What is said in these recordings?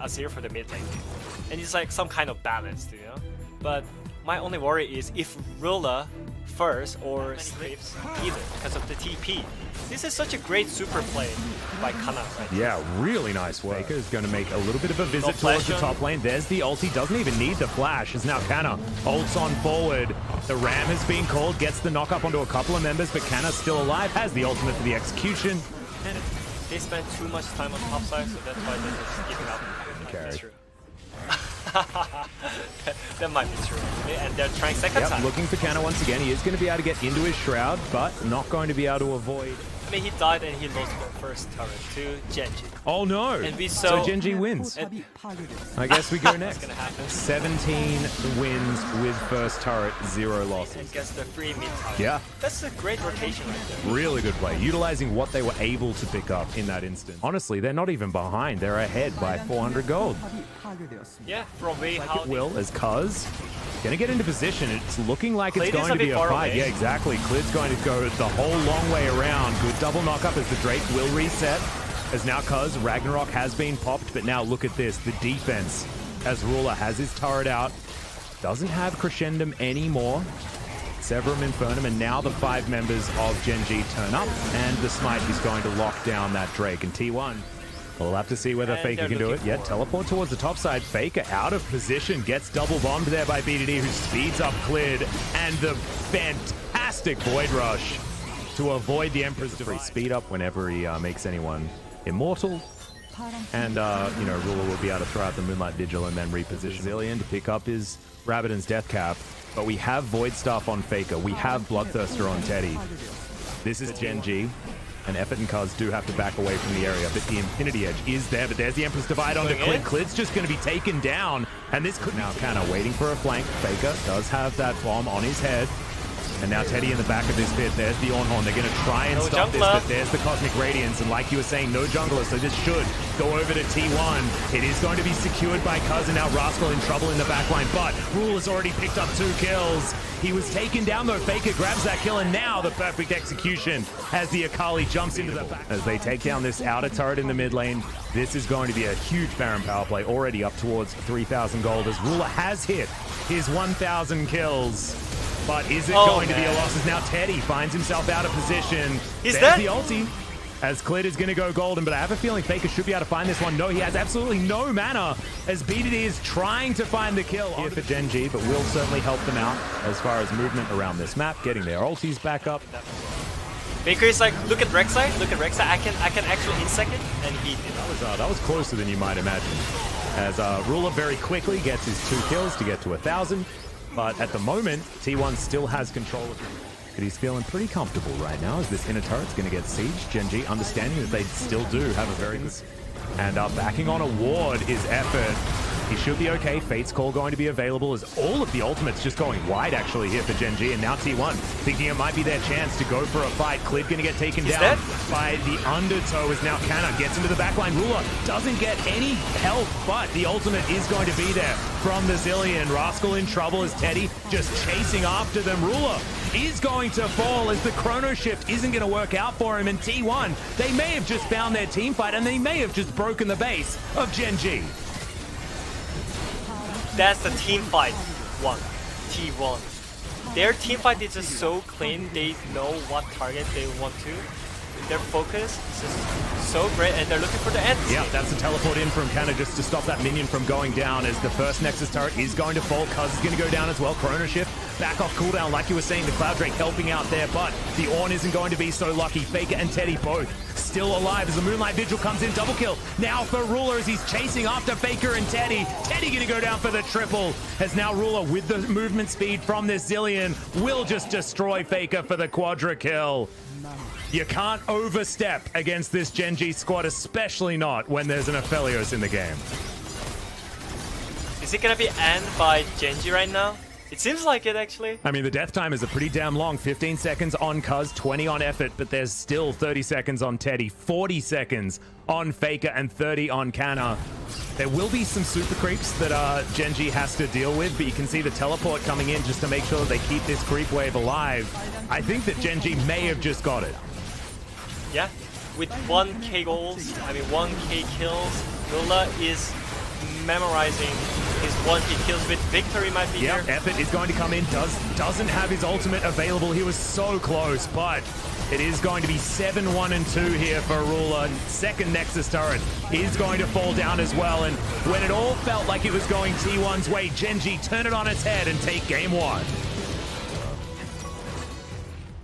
Azir for the mid lane. And it's like some kind of balance, you know? But my only worry is if Rula first or Slips either because of the TP. This is such a great super play by Kana right now. Yeah, really nice work. Faker is going to make a little bit of a visit towards the top lane. There's the ulti, doesn't even need the flash. As now Kana ults on forward. The Ram has been called, gets the knock up onto a couple of members, but Kana still alive, has the ultimate for the execution. And they spend too much time on top side, so that's why they're just giving up. That's true. That might be true. And they're trying second time. Looking for Kana once again. He is going to be able to get into his shroud, but not going to be able to avoid. I mean, he died and he lost the first turret to Genji. Oh no! And we so Genji wins. I guess we go next. Gonna happen. 17 wins with first turret, 0 losses. And gets the free mid turret. Yeah. That's a great rotation right there. Really good play, utilizing what they were able to pick up in that instant. Honestly, they're not even behind. They're ahead by 400 gold. Yeah, from way like how it will as Cuz gonna get into position. It's looking like it's Clid going to be a fight. away. Yeah, exactly. Clid's going to go the whole long way around. Good double knock up as the Drake will reset. As now Cuz Ragnarok has been popped, but now look at this. The defense as Ruler has his turret out. Doesn't have Crescendum anymore. Severum Infernum, and now the 5 members of Genji turn up, and the Smite is going to lock down that Drake. And T1, we'll have to see whether and Faker can do it. Yeah, teleport towards the top side. Faker out of position, gets double bombed there by BDD, who speeds up Clid, and the fantastic Void Rush to avoid the Emperor's Device. Speed up whenever he makes anyone immortal. And, you know, Ruler will be able to throw out the Moonlight Vigil and then reposition Zillion to pick up his Rabbidan's Death Cap. But we have Void Staff on Faker. We have Bloodthirster on Teddy. This is Genji. And Effort and Cuz do have to back away from the area, but the Infinity Edge is there. But there's the Empress Divide onto Clid. Clid's just going to be taken down, and this could now Kana waiting for a flank. Faker does have that bomb on his head. And now Teddy in the back of this pit. There's the Ornhorn. They're going to try and stop this, but there's the Cosmic Radiance. And like you were saying, no jungler, so this should go over to T1. It is going to be secured by Cuz, and now Rascal in trouble in the backline. But Rule has already picked up 2 kills. He was taken down though. Faker grabs that kill, and now the perfect execution as the Akali jumps into the back. As they take down this outer turret in the mid lane, this is going to be a huge Baron power play, already up towards 3,000 gold as Ruler has hit his 1,000 kills. But is it going to be a loss as now Teddy finds himself out of position. There's the ulti as Clid is going to go golden, but I have a feeling Faker should be able to find this one. No, he has absolutely no mana as BDD is trying to find the kill here for Genji, but will certainly help them out as far as movement around this map, getting their ultis back up. Faker is like, look at Rek'Sai, I can actually insect it, and he did. That was closer than you might imagine. As Ruler very quickly gets his 2 kills to get to 1,000. But at the moment, T1 still has control of him. But he's feeling pretty comfortable right now as this inner turret's going to get sieged. Genji understanding that they still do have a very good... And backing on a ward is Effort. He should be okay. Fate's Call going to be available as all of the ultimates just going wide actually here for Genji. And now T1 thinking it might be their chance to go for a fight. Clid going to get taken down by the Undertow as now Kana gets into the backline. Ruler doesn't get any help, but the ultimate is going to be there from the Zillion. Rascal in trouble as Teddy just chasing after them. Ruler is going to fall as the chrono shift isn't going to work out for him. And T1, they may have just found their team fight and they may have just broken the base of Genji. That's the team fight one. T1. Their team fight is just so clean. They know what target they want to. Their focus is just so great, and they're looking for the end. Yeah, that's a teleport in from Kana just to stop that minion from going down as the first Nexus turret is going to fall. Cuz is going to go down as well. Chrono Shift back off cooldown, like you were saying, the Cloud Drake helping out there, but the Ornn isn't going to be so lucky. Faker and Teddy both still alive as the Moonlight Vigil comes in. Double kill now for Ruler as he's chasing after Faker and Teddy. Teddy going to go down for the triple as now Ruler with the movement speed from this Zillion will just destroy Faker for the quadra kill. You can't overstep against this Genji squad, especially not when there's an Aphelios in the game. Is it gonna be end by Genji right now? It seems like it, actually. I mean, the death time is a pretty damn long. 15 seconds on Cuz, 20 on Effort, but there's still 30 seconds on Teddy, 40 seconds on Faker, and 30 on Kana. There will be some super creeps that Genji has to deal with, but you can see the teleport coming in just to make sure that they keep this creep wave alive. I think that Genji may have just got it. Yeah, with 1k goals, I mean 1k kills, Lola is memorizing his one-hit kills with victory might be here. Effort is going to come in. Doesn't have his ultimate available. He was so close, but it is going to be 7-1 and 2 here for Ruler. Second Nexus turret is going to fall down as well. And when it all felt like it was going T1's way, Genji turn it on its head and take game 1.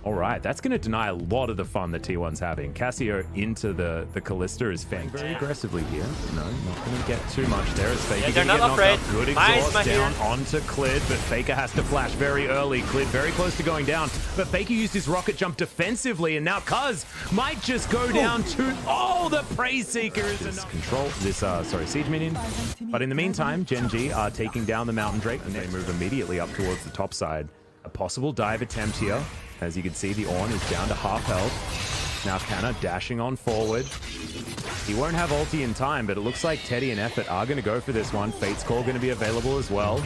All right, that's going to deny a lot of the fun that T1's having. Cassio into the Callista is fang very aggressively here. No, not going to get too much there. As Faker they're not afraid. Good exhaust down onto Clid, but Faker has to flash very early. Clid very close to going down, but Faker used his rocket jump defensively, and now Cuz might just go down to... Oh, the Praise Seeker is enough. Control this, Siege Minion. But in the meantime, Genji are taking down the Mountain Drake, and they move immediately up towards the top side. A possible dive attempt here. As you can see, the Ornn is down to half health. Now Canna dashing on forward. He won't have ulti in time, but it looks like Teddy and Effort are going to go for this one. Fate's Call going to be available as well.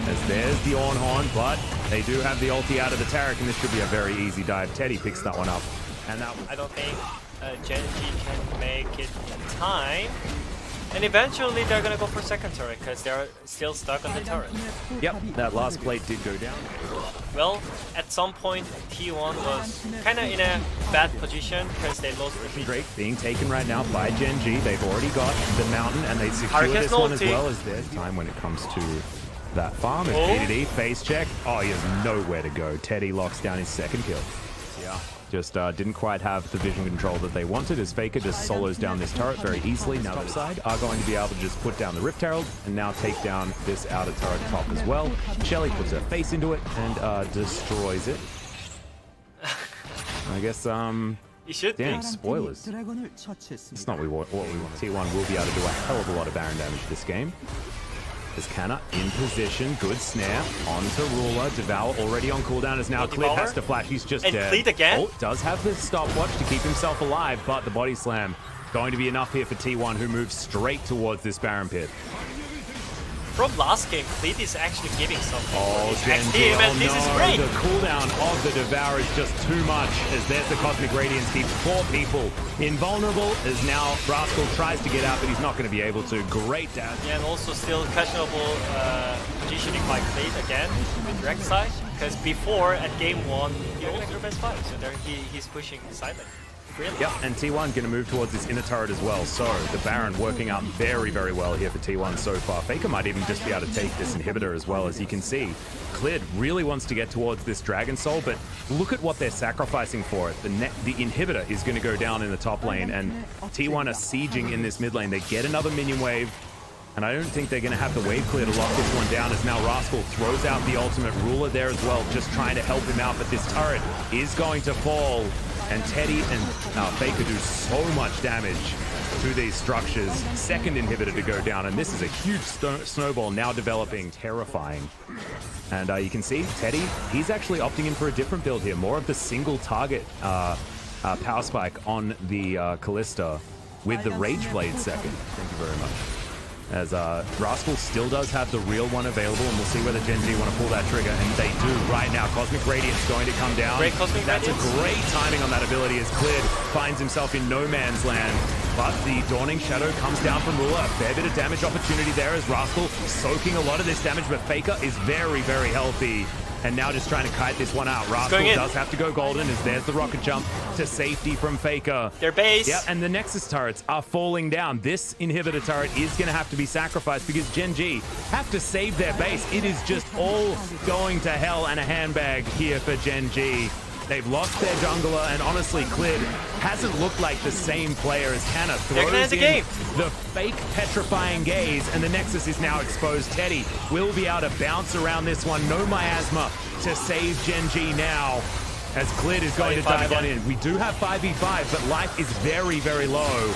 As there's the Ornn Horn, but they do have the ulti out of the Taric, and this should be a very easy dive. Teddy picks that one up. And that I don't think Genji can make it in time. And eventually they're gonna go for second turret because they're still stuck on the turret. Yep, that last plate did go down. Well, at some point T1 was kind of in a bad position because they lost the Drake being taken right now by Genji. They've already got the mountain and they secure this one as well as their time when it comes to that farm. It's BDD, face check. Oh, he has nowhere to go. Teddy locks down his second kill. Yeah. Just didn't quite have the vision control that they wanted as Faker just solos down this turret very easily. Now the side are going to be able to just put down the Rift Herald and now take down this outer turret top as well. Shelly puts her face into it and destroys it. I guess, you should damn, spoilers. It's not what we want. T1 will be able to do a hell of a lot of Baron damage this game. As Canna in position, good snare onto Ruler. Devour already on cooldown as now Clid has to flash. He's just dead. Clid again? Oh, does have the stopwatch to keep himself alive, but the body slam going to be enough here for T1, who moves straight towards this Baron pit. From last game, Clid is actually giving something. Oh, Genji, this is great. The cooldown of the Devour is just too much, as there's the Cosmic Radiance keeps 4 people invulnerable, as now Rascal tries to get out, but he's not going to be able to. Great dash. Yeah, and also still questionable positioning by Clid again with direct side, because before at game 1, he only grew best 5, so there he's pushing silent. Really? Yep, and T1 going to move towards this inner turret as well. So the Baron working out very, very well here for T1 so far. Faker might even just be able to take this inhibitor as well. As you can see, Clid really wants to get towards this Dragon Soul, but look at what they're sacrificing for it. The inhibitor is going to go down in the top lane, and T1 are sieging in this mid lane. They get another minion wave, and I don't think they're going to have the wave clear to lock this one down, as now Rascal throws out the ultimate. Ruler there as well, just trying to help him out, but this turret is going to fall. And Teddy and Faker do so much damage to these structures. Second inhibitor to go down, and this is a huge snowball now developing. Terrifying. And you can see Teddy, he's actually opting in for a different build here. More of the single target power spike on the Callista with the Rage Blade second. Thank you very much. As Rascal still does have the real one available, and we'll see whether Genji want to pull that trigger, and they do right now. Cosmic Radiance going to come down. Great Cosmic That's Radiance. A great timing on that ability as Clid finds himself in no man's land. But the Dawning Shadow comes down from Ruler. A fair bit of damage opportunity there as Rascal soaking a lot of this damage, but Faker is very, very healthy. And now just trying to kite this one out. Rascal does have to go golden, as there's the rocket jump to safety from Faker. Their base. Yeah, and the Nexus turrets are falling down. This inhibitor turret is going to have to be sacrificed because Genji have to save their base. It is just all going to hell and a handbag here for Genji. They've lost their jungler, and honestly, Clid hasn't looked like the same player as Canna. Throws in the fake petrifying gaze, and the Nexus is now exposed. Teddy will be able to bounce around this one. No miasma to save Genji now, as Clid is going to dive on in. We do have 5v5, but life is very, very low.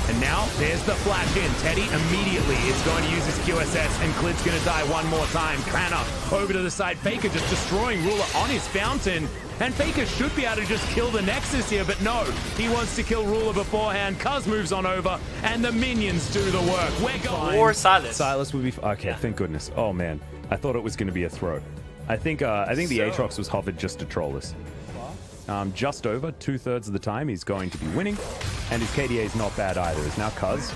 And now there's the flash in. Teddy immediately is going to use his QSS, and Clid's going to die one more time. Canna over to the side. Faker just destroying Ruler on his fountain. And Faker should be able to just kill the Nexus here, but no. He wants to kill Ruler beforehand. Cuz moves on over, and the minions do the work. We're going. Or Silas. Silas would be... Okay, thank goodness. Oh, man. I thought it was going to be a throw. I think the Aatrox was hovered just to troll us. Just over 2/3 of the time he's going to be winning, and his KDA is not bad either. Is now Cuz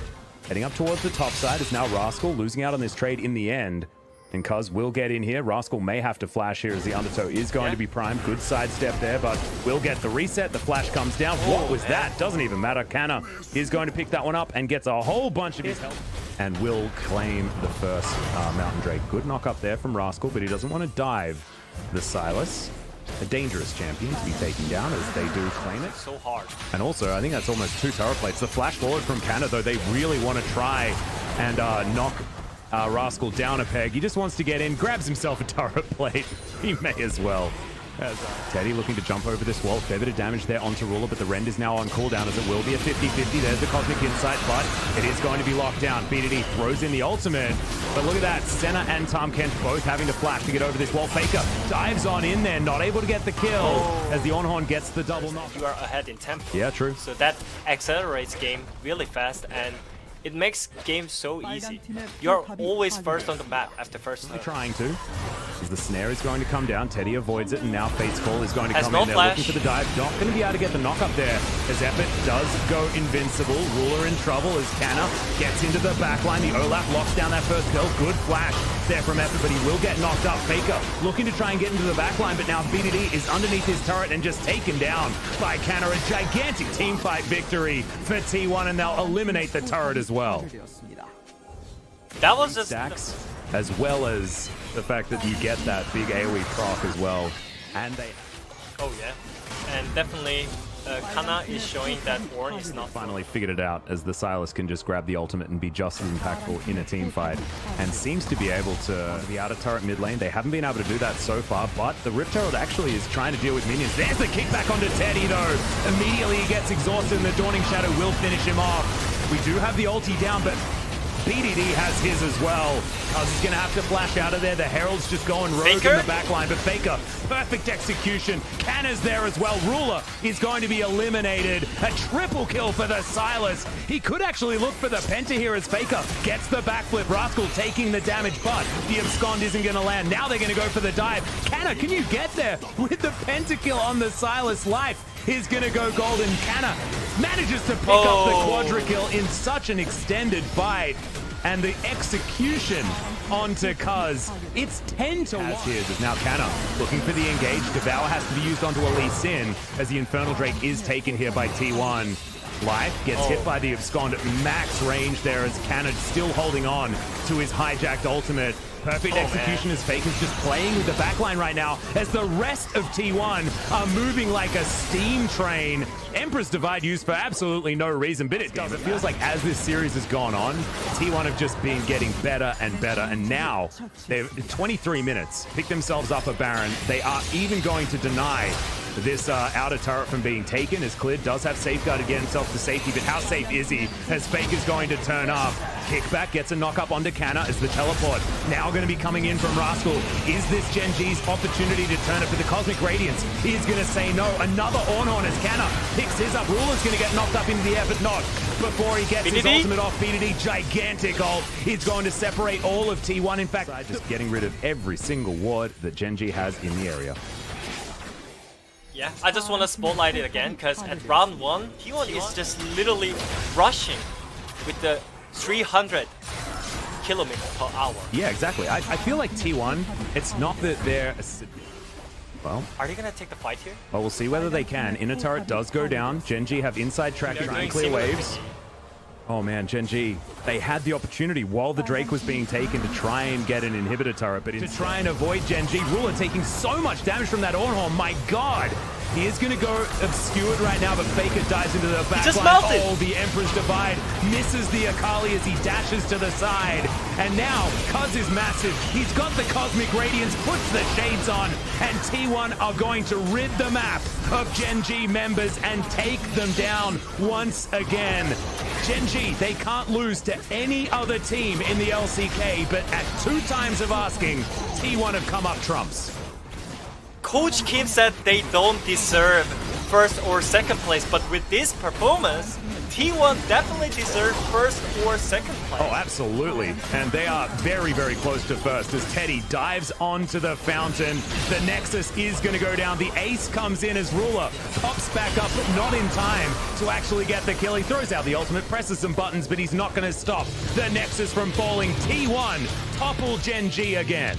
Heading up towards the top side is now Rascal, losing out on this trade in the end. And Cuz will get in here. Rascal may have to flash here as the undertow is going to be primed. Good sidestep there, but will get the reset. The flash comes down. What was that? Doesn't even matter. Kana is going to pick that one up and gets a whole bunch of his health. And will claim the first Mountain Drake. Good knock up there from Rascal, but he doesn't want to dive the Silas. A dangerous champion to be taken down as they do claim it. So hard. And also, I think that's almost 2 turret plates. The flash forward from Kana, though, they really want to try and knock Rascal down a peg. He just wants to get in, grabs himself a turret plate. He may as well. As Teddy looking to jump over this wall. Fair bit of damage there onto Ruler, but the rend is now on cooldown as it will be a 50-50. There's the Cosmic Insight, but it is going to be locked down. BDD throws in the ultimate, but look at that. Senna and Tom Kent both having to flash to get over this wall. Faker dives on in there, not able to get the kill as the Onhorn gets the double knock. You are ahead in tempo. Yeah, true. So that accelerates game really fast, and it makes games so easy. You're always first on the map after first turn. Trying to. As the snare is going to come down, Teddy avoids it, and now Fate's Call is going to come no in there flash. looking for the dive. Not going to be able to get the knock up there as Effort does go invincible. Ruler in trouble as Kana gets into the backline. The Olaf locks down that first kill. Good flash there from Effort, but he will get knocked up. Faker looking to try and get into the backline, but now BDD is underneath his turret and just taken down by Kana. A gigantic team fight victory for T1, and they'll eliminate the turret as well. That was just Stacks, as well as the fact that you get that big AoE proc as well. And they... Oh yeah. And definitely Kana is showing that Ornn is not... Finally figured it out as the Silas can just grab the ultimate and be just as impactful in a team fight. And seems to be able to... The outer turret mid lane, they haven't been able to do that so far, but the Rift Herald actually is trying to deal with minions. There's the kickback onto Teddy though. Immediately he gets exhausted and the Dawning Shadow will finish him off. We do have the ulti down, but BDD has his as well. Cuz he's going to have to flash out of there. The Herald's just going rogue Faker? in the backline, but Faker, perfect execution. Kana's there as well. Ruler is going to be eliminated. A triple kill for the Silas. He could actually look for the Penta here as Faker gets the backflip. Rascal taking the damage, but the Abscond isn't going to land. Now they're going to go for the dive. Kana, can you get there with the Pentakill on the Silas? Life is going to go golden. Kana manages to pick up the quadra kill in such an extended fight. And the execution onto Cuz. It's 10-1. Here's is now Kana looking for the engage. Devour has to be used onto a Lee Sin as the Infernal Drake is taken here by T1. Life gets hit by the Abscond at max range there as Kana still holding on to his hijacked ultimate. Perfect execution as Faker's just playing with the backline right now as the rest of T1 are moving like a steam train. Empress Divide used for absolutely no reason, but it does. It feels like as this series has gone on, T1 have just been getting better and better, and now they've 23 minutes, picked themselves up a Baron. They are even going to deny this outer turret from being taken as Clid does have safeguard to get himself to safety, but how safe is he as Fake is going to turn up. Kickback gets a knock up onto Kana as the teleport now going to be coming in from Rascal. Is this Gen G's opportunity to turn it for the Cosmic Radiance? He's going to say no. Another Ornhorn as Kana picks his up. Ruler's going to get knocked up into the air, but not before he gets his ultimate off. BDD, gigantic ult. He's going to separate all of T1. In fact, just getting rid of every single ward that Gen G has in the area. Yeah, I just want to spotlight it again because at round 1, T1 is just literally rushing with the 300 km/h. Yeah, exactly. I feel like T1, it's not that they're... Well, are they gonna take the fight here? Well, we'll see whether they can. Inner turret does go down. Gen G have inside tracking and clear waves. Oh man, Gen G, they had the opportunity while the Drake was being taken to try and get an inhibitor turret, but to try and avoid Gen G, Ruler taking so much damage from that Ornhorn, my god! He is going to go obscured right now, but Faker dives into the backline. Oh, the Emperor's Divide misses the Akali as he dashes to the side. And now, Cuz is massive. He's got the Cosmic Radiance, puts the shades on, and T1 are going to rid the map of Gen G members and take them down once again. Gen G, they can't lose to any other team in the LCK, but at 2 times of asking, T1 have come up trumps. Coach Kim said they don't deserve first or second place, but with this performance, T1 definitely deserve first or second place. Oh, absolutely. And they are very, very close to first as Teddy dives onto the fountain. The Nexus is going to go down. The ace comes in as Ruler pops back up, but not in time to actually get the kill. He throws out the ultimate, presses some buttons, but he's not going to stop the Nexus from falling. T1 topple Gen G again.